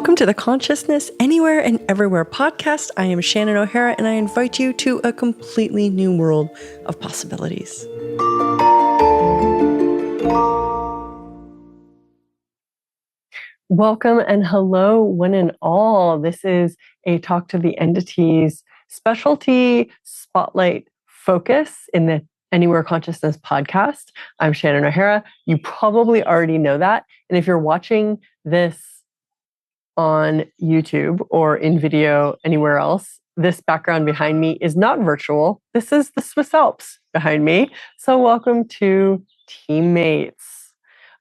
Welcome to the Consciousness Anywhere and Everywhere podcast. I am Shannon O'Hara, and I invite you to a completely new world of possibilities. Welcome and hello, one and all. This is a Talk to the Entities specialty spotlight focus in the Anywhere Consciousness podcast. I'm Shannon O'Hara. You probably already know that. And if you're watching this on YouTube or in video anywhere else, this background behind me is not virtual. This is the Swiss Alps behind me. So welcome to Teammates.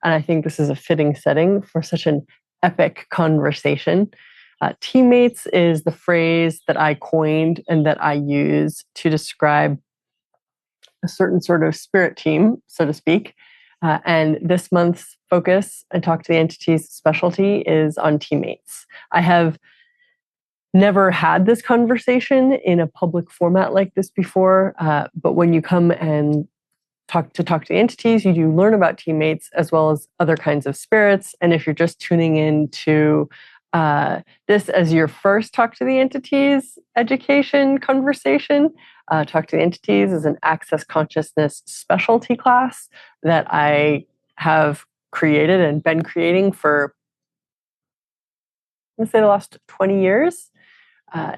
And I think this is a fitting setting for such an epic conversation. Teammates is the phrase that I coined and that I use to describe a certain sort of spirit team, so to speak. And this month's focus and Talk to the Entities specialty is on teammates. I have never had this conversation in a public format like this before, but when you come and talk to the entities, you do learn about teammates as well as other kinds of spirits. And if you're just tuning in to this as your first Talk to the Entities education conversation, Talk to the Entities is an Access Consciousness specialty class that I have created and been creating for, let's say, the last 20 years.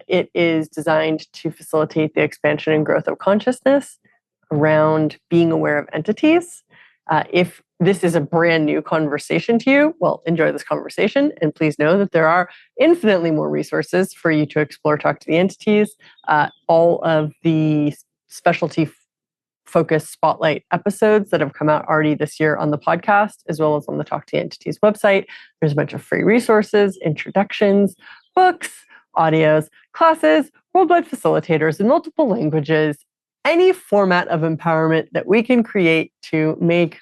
It is designed to facilitate the expansion and growth of consciousness around being aware of entities. If this is a brand new conversation to you, well, enjoy this conversation. And please know that there are infinitely more resources for you to explore Talk to the Entities. All of the specialty focus spotlight episodes that have come out already this year on the podcast, as well as on the Talk to the Entities website. There's a bunch of free resources, introductions, books, audios, classes, worldwide facilitators in multiple languages, any format of empowerment that we can create to make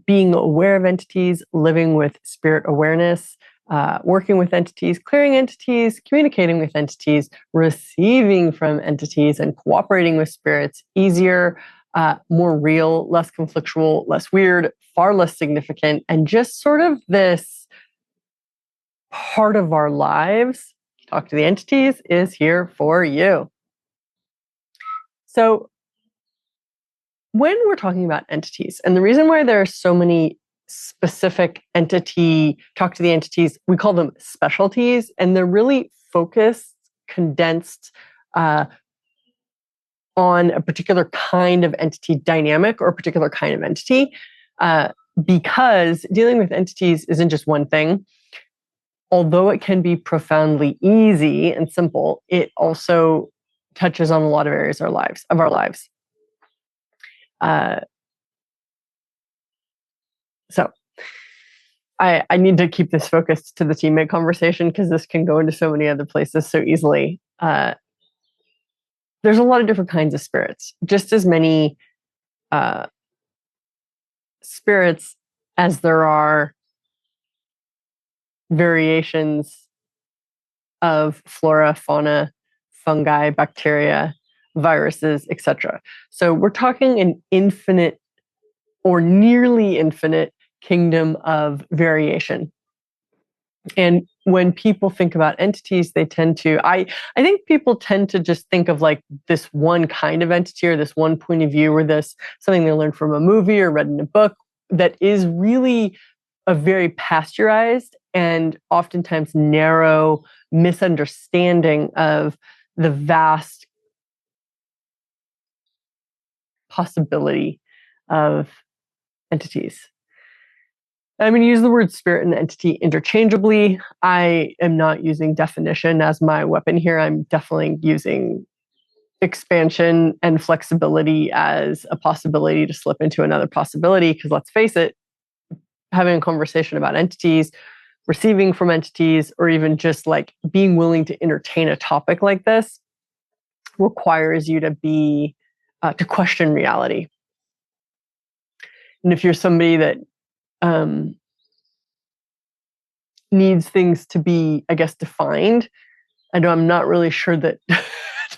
being aware of entities, living with spirit awareness, working with entities, clearing entities, communicating with entities, receiving from entities, and cooperating with spirits easier, more real, less conflictual, less weird, far less significant, and just sort of this part of our lives. Talk to the Entities is here for you. So when we're talking about entities, and the reason why there are so many specific entity, Talk to the Entities, we call them specialties, and they're really focused, condensed on a particular kind of entity dynamic or a particular kind of entity, because dealing with entities isn't just one thing. Although it can be profoundly easy and simple, it also touches on a lot of areas of our lives. So I need to keep this focused to the teammate conversation because this can go into so many other places so easily. There's a lot of different kinds of spirits, just as many spirits as there are variations of flora, fauna, fungi, bacteria, viruses, etc. So we're talking an infinite or nearly infinite kingdom of variation. And when people think about entities, they tend to, I think people tend to just think of like this one kind of entity or this one point of view or this something they learned from a movie or read in a book that is really a very pasteurized and oftentimes narrow misunderstanding of the vast possibility of entities. I'm going to use the word spirit and entity interchangeably. I am not using definition as my weapon here. I'm definitely using expansion and flexibility as a possibility to slip into another possibility, because let's face it, having a conversation about entities, receiving from entities, or even just like being willing to entertain a topic like this requires you to be to question reality. And if you're somebody that needs things to be, I guess, defined, I know I'm not really sure that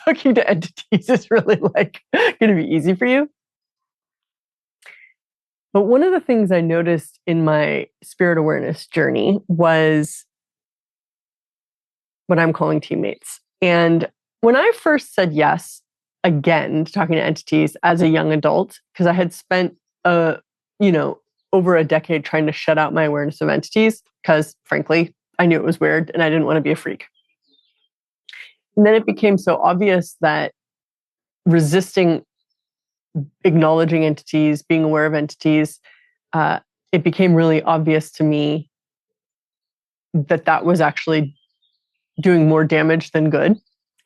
talking to entities is really like going to be easy for you. But one of the things I noticed in my spirit awareness journey was what I'm calling teammates. And when I first said yes, again, to talking to entities as a young adult, because I had spent over a decade trying to shut out my awareness of entities, because frankly, I knew it was weird and I didn't want to be a freak. And then it became so obvious that resisting acknowledging entities, being aware of entities, it became really obvious to me that that was actually doing more damage than good.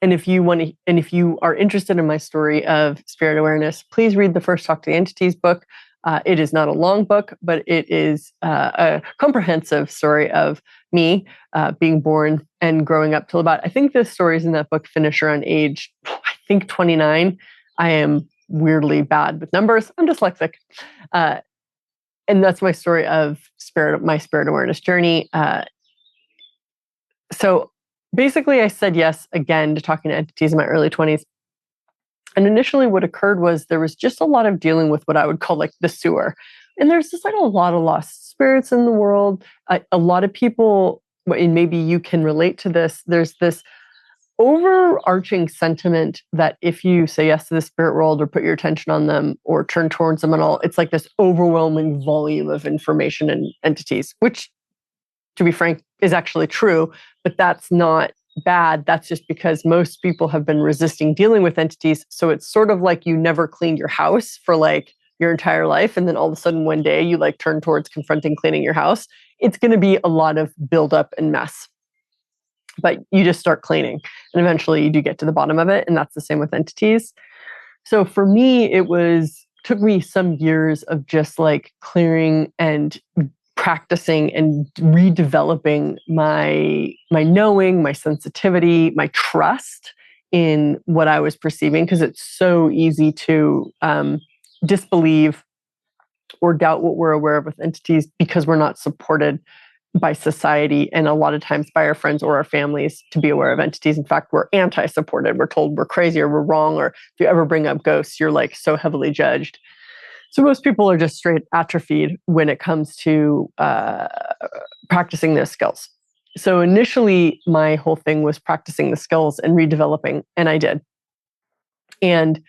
And if you are interested in my story of spirit awareness, please read the first Talk to the Entities book. It is not a long book, but it is a comprehensive story of me being born and growing up till about, I think the stories in that book finish around age, I think 29. I am weirdly bad with numbers. I'm dyslexic. And that's my story of my spirit awareness journey. So basically, I said yes again to talking to entities in my early 20s. And initially what occurred was there was just a lot of dealing with what I would call like the sewer. And there's just like a lot of lost spirits in the world. A lot of people, and maybe you can relate to this, there's this overarching sentiment that if you say yes to the spirit world or put your attention on them or turn towards them and all, it's like this overwhelming volume of information and entities, which, to be frank, is actually true, but that's not bad. That's just because most people have been resisting dealing with entities. So it's sort of like you never cleaned your house for like your entire life. And then all of a sudden one day you like turn towards confronting cleaning your house. It's going to be a lot of buildup and mess, but you just start cleaning and eventually you do get to the bottom of it. And that's the same with entities. So for me, took me some years of just like clearing and practicing and redeveloping my knowing, my sensitivity, my trust in what I was perceiving, because it's so easy to disbelieve or doubt what we're aware of with entities because we're not supported by society and a lot of times by our friends or our families to be aware of entities. In fact, we're anti-supported. We're told we're crazy or we're wrong, or if you ever bring up ghosts, you're like so heavily judged. So most people are just straight atrophied when it comes to practicing those skills. So initially, my whole thing was practicing the skills and redeveloping, and I did. And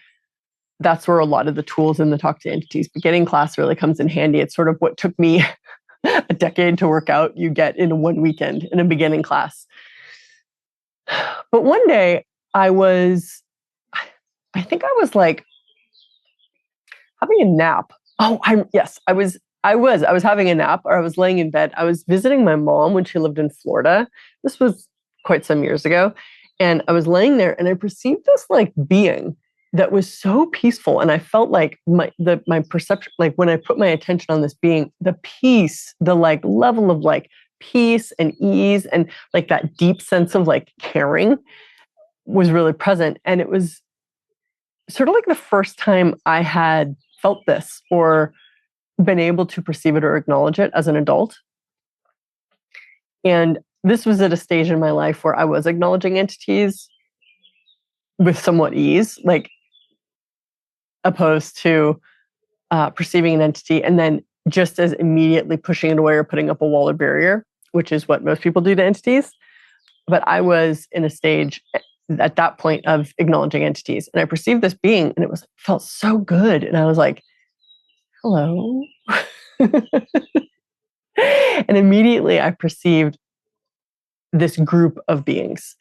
that's where a lot of the tools in the Talk to Entities beginning class really comes in handy. It's sort of what took me a decade to work out, you get in one weekend in a beginning class. But one day I think I was like, having a nap. I was having a nap, or I was laying in bed. I was visiting my mom when she lived in Florida. This was quite some years ago. And I was laying there and I perceived this like being that was so peaceful. And I felt like my perception, like when I put my attention on this being, the peace, the like level of like peace and ease and like that deep sense of like caring was really present. And it was sort of like the first time I had felt this or been able to perceive it or acknowledge it as an adult. And this was at a stage in my life where I was acknowledging entities with somewhat ease, like opposed to perceiving an entity and then just as immediately pushing it away or putting up a wall or barrier, which is what most people do to entities. But I was in a stage at that point of acknowledging entities. And I perceived this being and it felt so good. And I was like, hello. And immediately I perceived this group of beings.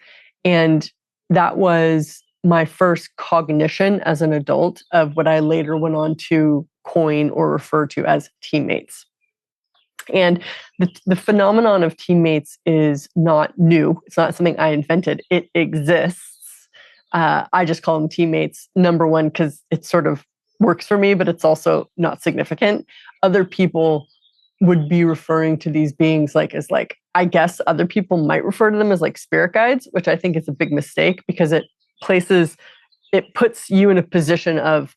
And that was my first cognition as an adult of what I later went on to coin or refer to as teammates. And the phenomenon of teammates is not new. It's not something I invented. It exists. I just call them teammates, number one, because it sort of works for me, but it's also not significant. Other people would be referring to these beings I guess other people might refer to them as like spirit guides, which I think is a big mistake because it puts you in a position of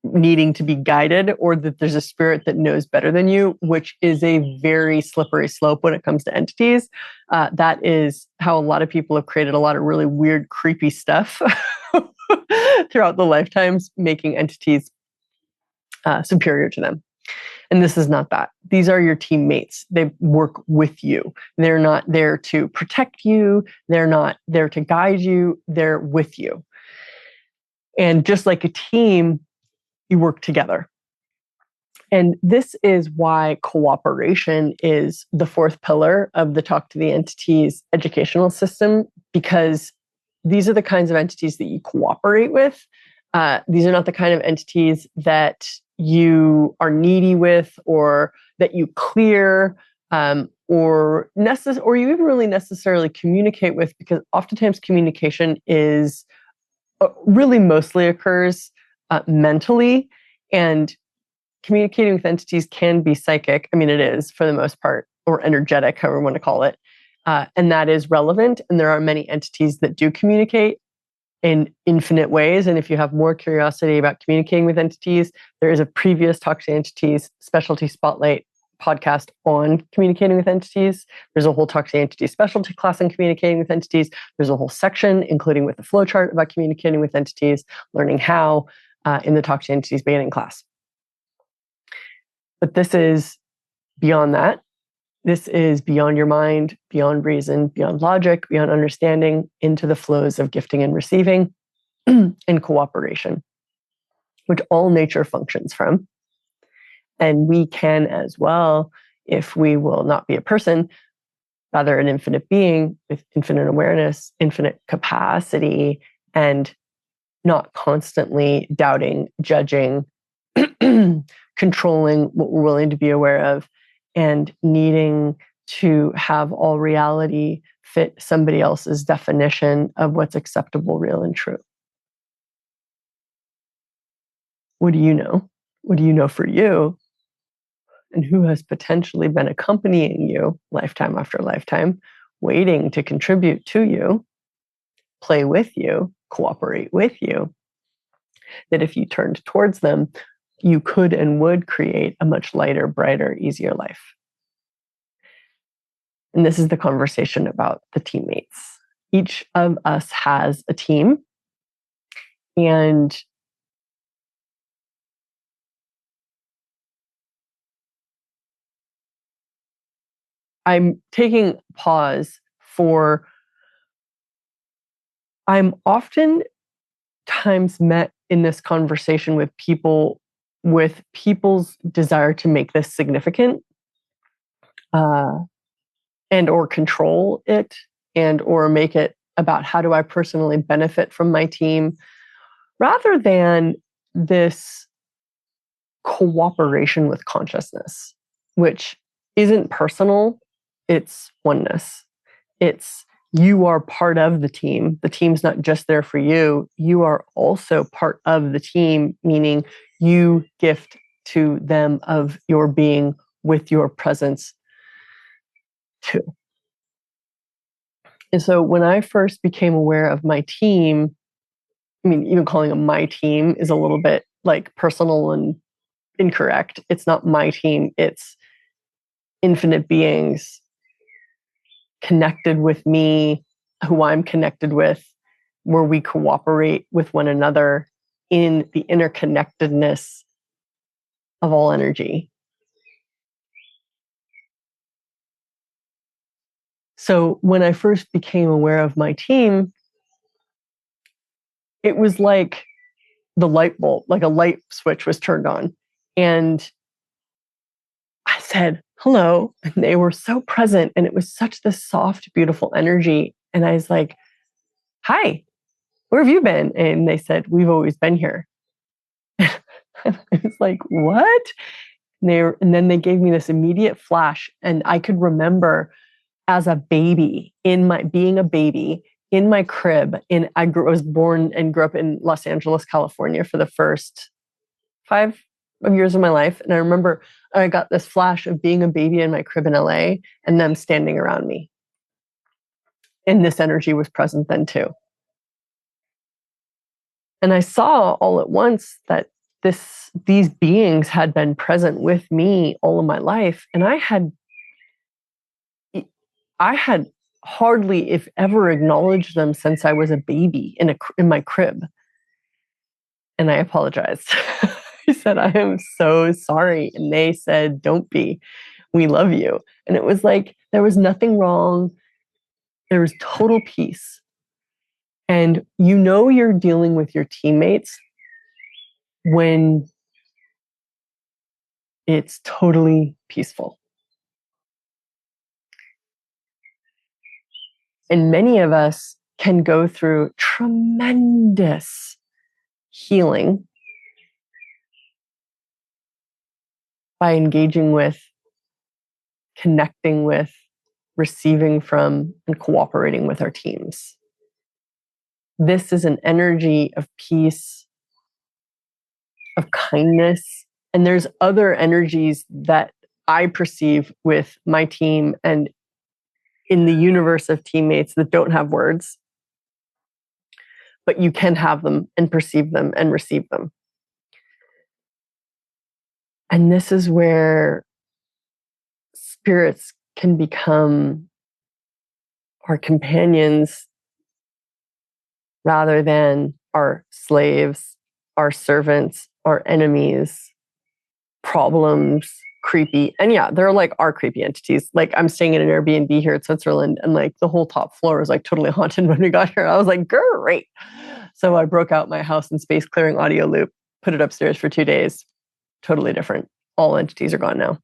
needing to be guided or that there's a spirit that knows better than you, which is a very slippery slope when it comes to entities. That is how a lot of people have created a lot of really weird, creepy stuff throughout the lifetimes, making entities superior to them. And this is not that. These are your teammates. They work with you. They're not there to protect you. They're not there to guide you. They're with you. And just like a team, you work together. And this is why cooperation is the fourth pillar of the Talk to the Entities educational system, because these are the kinds of entities that you cooperate with. These are not the kind of entities that you are needy with, or that you clear, or you even really necessarily communicate with, because oftentimes communication is really mostly occurs mentally, and communicating with entities can be psychic. I mean, it is for the most part, or energetic, however you want to call it. And that is relevant. And there are many entities that do communicate in infinite ways. And if you have more curiosity about communicating with entities, there is a previous Talk to Entities Specialty Spotlight podcast on communicating with entities. There's a whole Talk to Entities specialty class on communicating with entities. There's a whole section, including with the flowchart, about communicating with entities, learning how in the Talk to Entities beginning class. But this is beyond that. This is beyond your mind, beyond reason, beyond logic, beyond understanding, into the flows of gifting and receiving and cooperation, which all nature functions from. And we can as well, if we will not be a person, rather an infinite being with infinite awareness, infinite capacity, and not constantly doubting, judging, controlling what we're willing to be aware of, and needing to have all reality fit somebody else's definition of what's acceptable, real, and true. What do you know? What do you know for you? And who has potentially been accompanying you lifetime after lifetime, waiting to contribute to you, play with you, cooperate with you, that if you turned towards them, you could and would create a much lighter, brighter, easier life. And this is the conversation about the teammates. Each of us has a team, and I'm taking pause for, I'm often times met in this conversation with people, with people's desire to make this significant, and or control it, and or make it about how do I personally benefit from my team, rather than this cooperation with consciousness, which isn't personal, it's oneness. It's you are part of the team. The team's not just there for you. You are also part of the team, meaning you gift to them of your being with your presence too. And so when I first became aware of my team, I mean, even calling them my team is a little bit like personal and incorrect. It's not my team, it's infinite beings connected with me, who I'm connected with, where we cooperate with one another in the interconnectedness of all energy. So when I first became aware of my team, it was like the light bulb, like a light switch was turned on. And I said, hello. And they were so present. And it was such this soft, beautiful energy. And I was like, hi, where have you been? And they said, we've always been here. I was like, what? And then they gave me this immediate flash. And I could remember as a baby, being a baby in my crib. I was born and grew up in Los Angeles, California for the first 5 years of my life. And I remember I got this flash of being a baby in my crib in LA and them standing around me. And this energy was present then too. And I saw all at once that these beings had been present with me all of my life. And I had hardly, if ever, acknowledged them since I was a baby in my crib. And I apologized. I said, I am so sorry. And they said, don't be. We love you. And it was like, there was nothing wrong. There was total peace. And you know you're dealing with your teammates when it's totally peaceful. And many of us can go through tremendous healing by engaging with, connecting with, receiving from, and cooperating with our teams. This is an energy of peace, of kindness, and there's other energies that I perceive with my team and in the universe of teammates that don't have words, but you can have them and perceive them and receive them. And this is where spirits can become our companions rather than our slaves, our servants, our enemies, problems, creepy. And yeah, they're like our creepy entities. Like I'm staying in an Airbnb here in Switzerland and like the whole top floor is like totally haunted when we got here. I was like, great. So I broke out my house and space clearing audio loop, put it upstairs for 2 days. Totally different. All entities are gone now.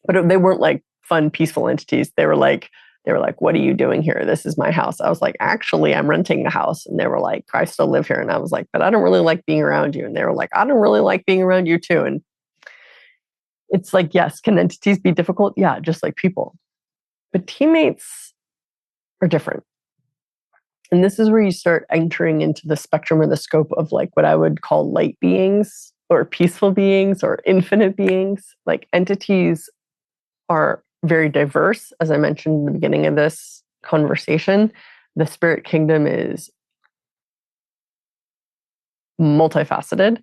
But they weren't like fun, peaceful entities. They were like, what are you doing here? This is my house. I was like, actually, I'm renting the house. And they were like, I still live here. And I was like, but I don't really like being around you. And they were like, I don't really like being around you too. And it's like, yes, can entities be difficult? Yeah, just like people. But teammates are different. And this is where you start entering into the spectrum or the scope of like what I would call light beings or peaceful beings or infinite beings. Like entities are very diverse. As I mentioned in the beginning of this conversation, the spirit kingdom is multifaceted.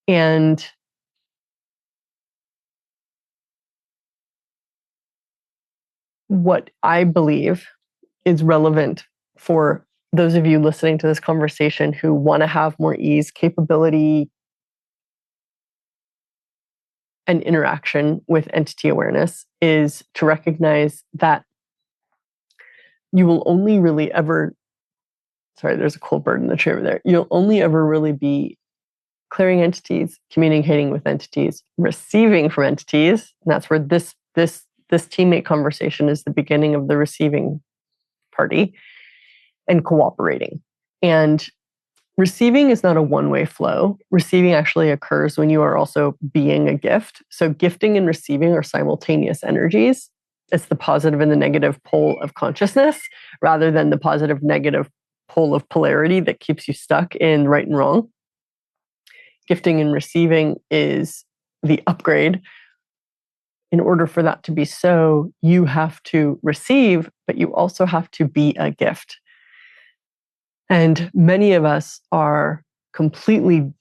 And what I believe is relevant for those of you listening to this conversation who want to have more ease, capability, and interaction with entity awareness is to recognize that you will only really ever, sorry, there's a cool bird in the tree over there. You'll only ever really be clearing entities, communicating with entities, receiving from entities. And that's where this teammate conversation is the beginning of the receiving party, and cooperating. And receiving is not a one-way flow. Receiving actually occurs when you are also being a gift. So gifting and receiving are simultaneous energies. It's the positive and the negative pole of consciousness rather than the positive negative pole of polarity that keeps you stuck in right and wrong. Gifting and receiving is the upgrade. In order for that to be so, you have to receive, but you also have to be a gift. And many of us are completely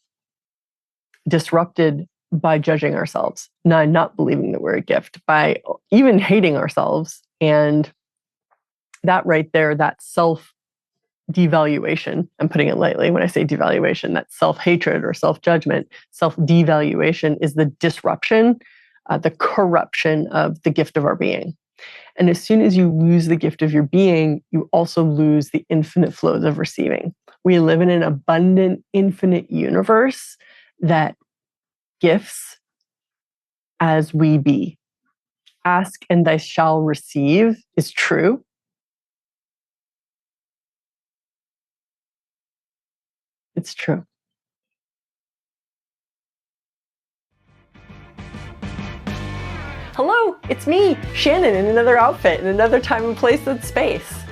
disrupted by judging ourselves, not believing that we're a gift, by even hating ourselves. And that right there, that self-devaluation, I'm putting it lightly when I say devaluation, that self-hatred or self-judgment, self-devaluation is the disruption, the corruption of the gift of our being. And as soon as you lose the gift of your being, you also lose the infinite flows of receiving. We live in an abundant, infinite universe that gifts as we be. Ask and thou shalt receive is true. It's true. Hello, it's me, Shannon, in another outfit, in another time and place and space.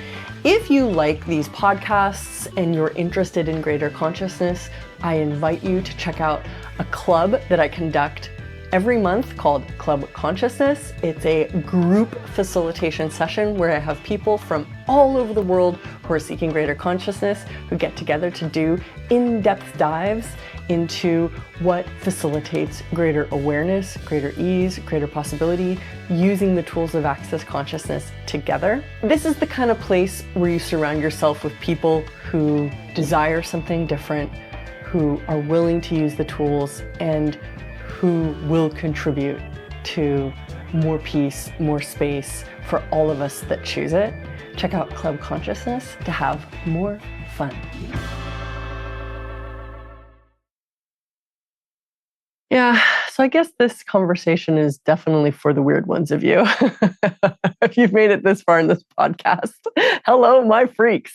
If you like these podcasts and you're interested in greater consciousness, I invite you to check out a club that I conduct every month called Club Consciousness. It's a group facilitation session where I have people from all over the world who are seeking greater consciousness who get together to do in-depth dives into what facilitates greater awareness, greater ease, greater possibility, using the tools of Access Consciousness together. This is the kind of place where you surround yourself with people who desire something different, who are willing to use the tools and who will contribute to more peace, more space for all of us that choose it. Check out Club Consciousness to have more fun. Yeah, so I guess this conversation is definitely for the weird ones of you. If you've made it this far in this podcast, hello, my freaks.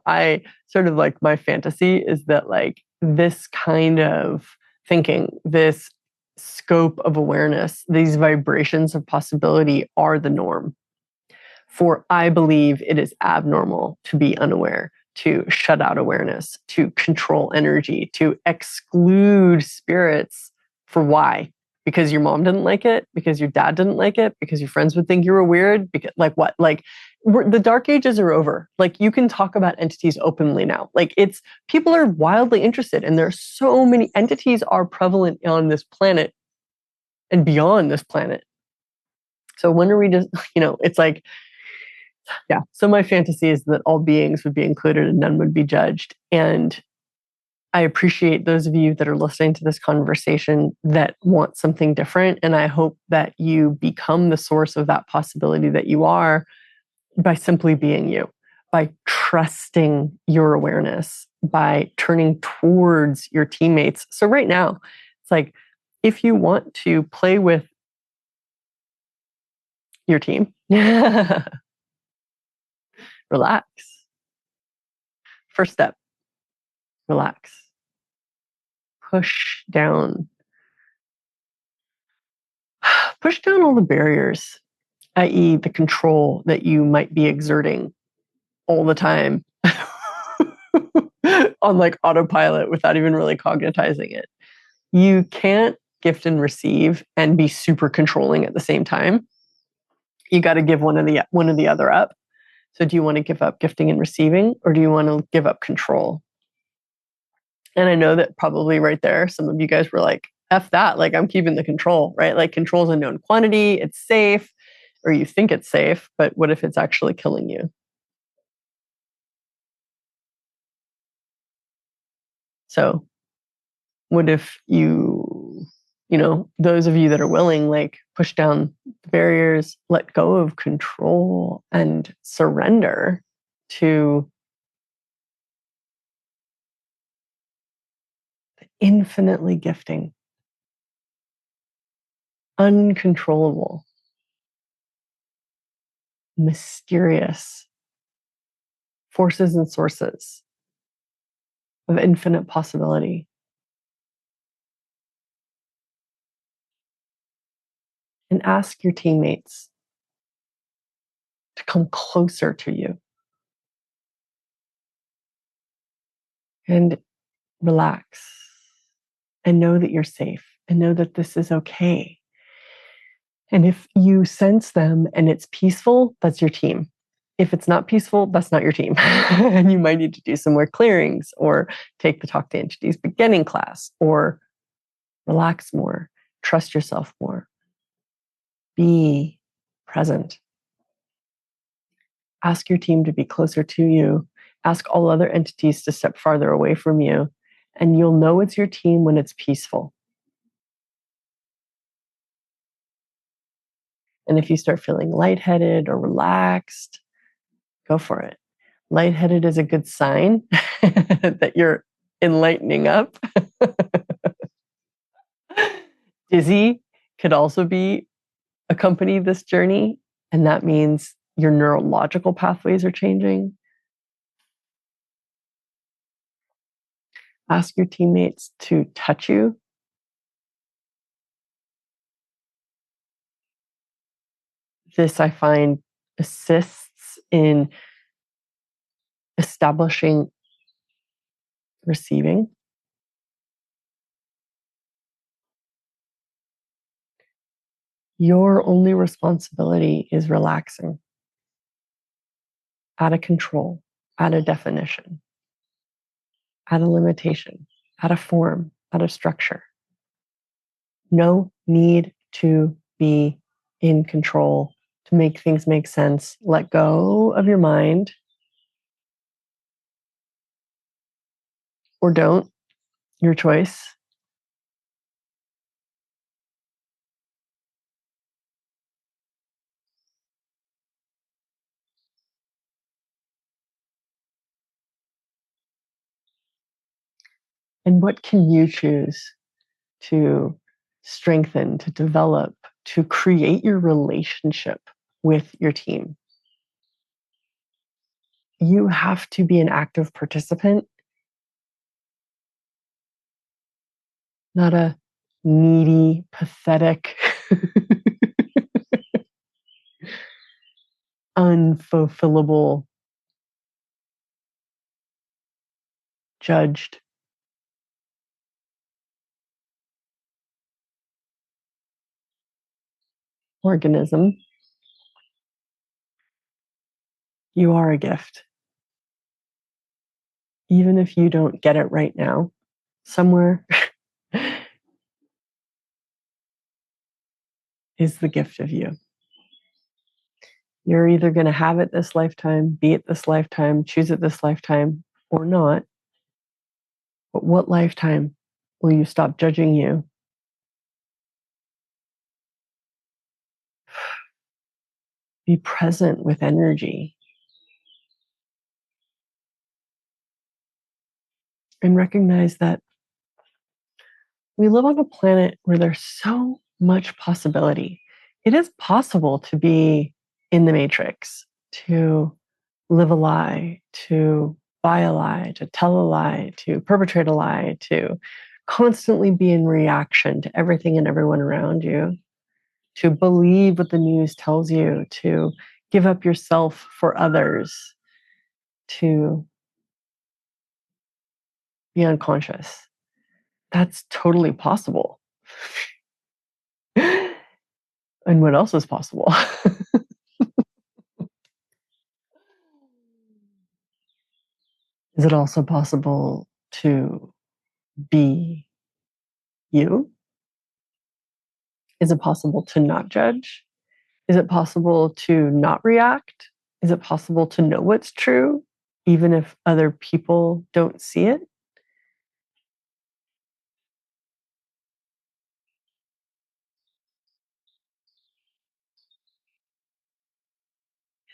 I sort of like my fantasy is that like this kind of thinking, this scope of awareness, these vibrations of possibility are the norm. For I believe it is abnormal to be unaware, to shut out awareness, to control energy, to exclude spirits. For why? Because your mom didn't like it, because your dad didn't like it, because your friends would think you were weird, because like what? Like the dark ages are over. Like you can talk about entities openly now. Like people are wildly interested, and there are so many entities are prevalent on this planet and beyond this planet. So when are we just, it's like, yeah. So my fantasy is that all beings would be included and none would be judged. And I appreciate those of you that are listening to this conversation that want something different. And I hope that you become the source of that possibility that you are by simply being you, by trusting your awareness, by turning towards your teammates. So right now, it's like, if you want to play with your team, relax. First step, relax. Push down all the barriers, i.e., the control that you might be exerting all the time on like autopilot without even really cognizing it. You can't gift and receive and be super controlling at the same time. You got to give one or the other up. So do you want to give up gifting and receiving, or do you want to give up control? And I know that probably right there, some of you guys were like, F that, like I'm keeping the control, right? Like control is a known quantity, it's safe, or you think it's safe, but what if it's actually killing you? So what if those of you that are willing, like push down the barriers, let go of control and surrender to infinitely gifting, uncontrollable, mysterious forces and sources of infinite possibility. And ask your teammates to come closer to you and relax and know that you're safe and know that this is okay. And if you sense them and it's peaceful, that's your team. If it's not peaceful, that's not your team. And you might need to do some more clearings or take the Talk to Entities beginning class or relax more, trust yourself more, be present. Ask your team to be closer to you. Ask all other entities to step farther away from you. And you'll know it's your team when it's peaceful. And if you start feeling lightheaded or relaxed, go for it. Lightheaded is a good sign that you're enlightening up. Dizzy could also accompany this journey. And that means your neurological pathways are changing. Ask your teammates to touch you. This, I find, assists in establishing receiving. Your only responsibility is relaxing, out of control, out of definition, out of limitation, out of form, out of structure. No need to be in control to make things make sense. Let go of your mind. Or don't. Your choice. And what can you choose to strengthen, to develop, to create your relationship with your team? You have to be an active participant, not a needy, pathetic, unfulfillable, judged organism. You are a gift. Even if you don't get it right now, somewhere is the gift of you. You're either going to have it this lifetime, be it this lifetime, choose it this lifetime, or not. But what lifetime will you stop judging you? Be present with energy and recognize that we live on a planet where there's so much possibility. It is possible to be in the matrix, to live a lie, to buy a lie, to tell a lie, to perpetrate a lie, to constantly be in reaction to everything and everyone around you, to believe what the news tells you, to give up yourself for others, to be unconscious. That's totally possible. And what else is possible? Is it also possible to be you? Is it possible to not judge? Is it possible to not react? Is it possible to know what's true, even if other people don't see it?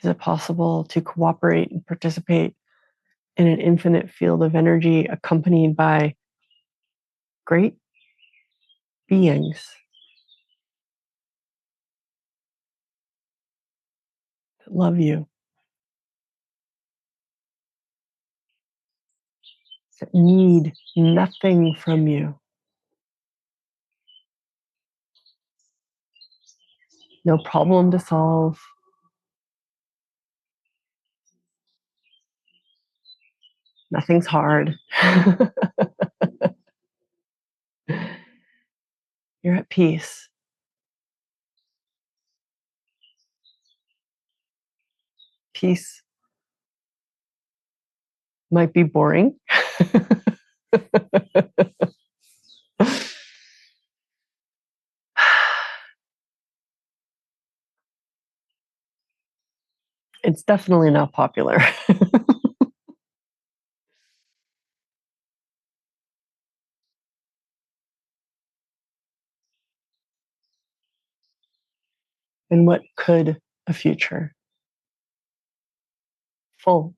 Is it possible to cooperate and participate in an infinite field of energy accompanied by great beings that love you, that need nothing from you? No problem to solve, nothing's hard. You're at peace. Peace might be boring. It's definitely not popular. And what could a future full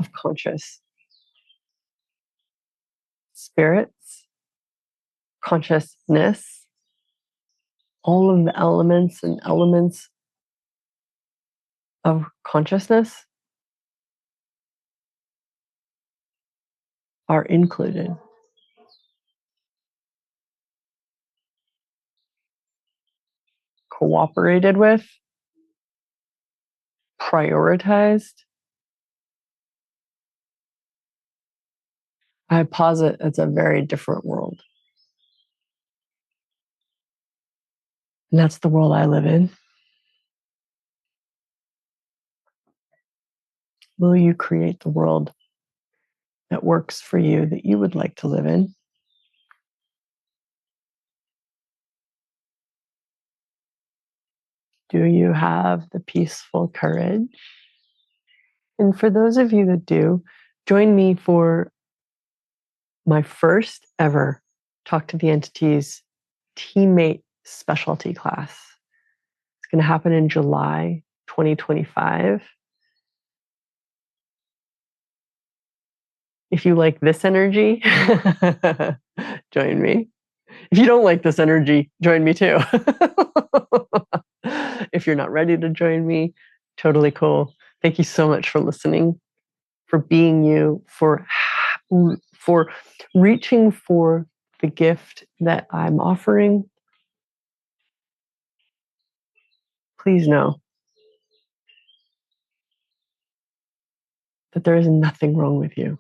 of conscious spirits, consciousness, all of the elements of consciousness are included, cooperated with, prioritized. I posit it's a very different world. And that's the world I live in. Will you create the world that works for you, that you would like to live in? Do you have the peaceful courage? And for those of you that do, join me for my first ever Talk to the Entities teammate specialty class. It's going to happen in July 2025. If you like this energy, join me. If you don't like this energy, join me too. If you're not ready to join me, totally cool. Thank you so much for listening, for being you, for reaching for the gift that I'm offering. Please know that there is nothing wrong with you.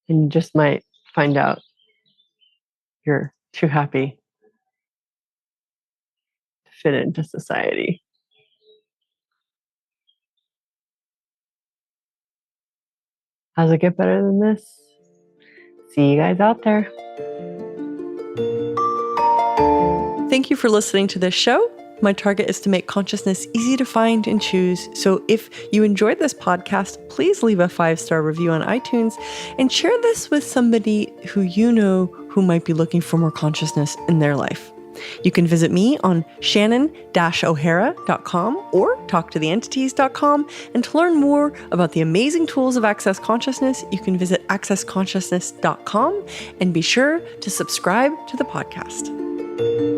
And you just might find out you're too happy to fit into society. How's it get better than this? See you guys out there. Thank you for listening to this show. My target is to make consciousness easy to find and choose. So if you enjoyed this podcast, please leave a 5-star review on iTunes and share this with somebody who you know who might be looking for more consciousness in their life. You can visit me on shannon-o'hara.com or talktotheentities.com. And to learn more about the amazing tools of Access Consciousness, you can visit accessconsciousness.com and be sure to subscribe to the podcast.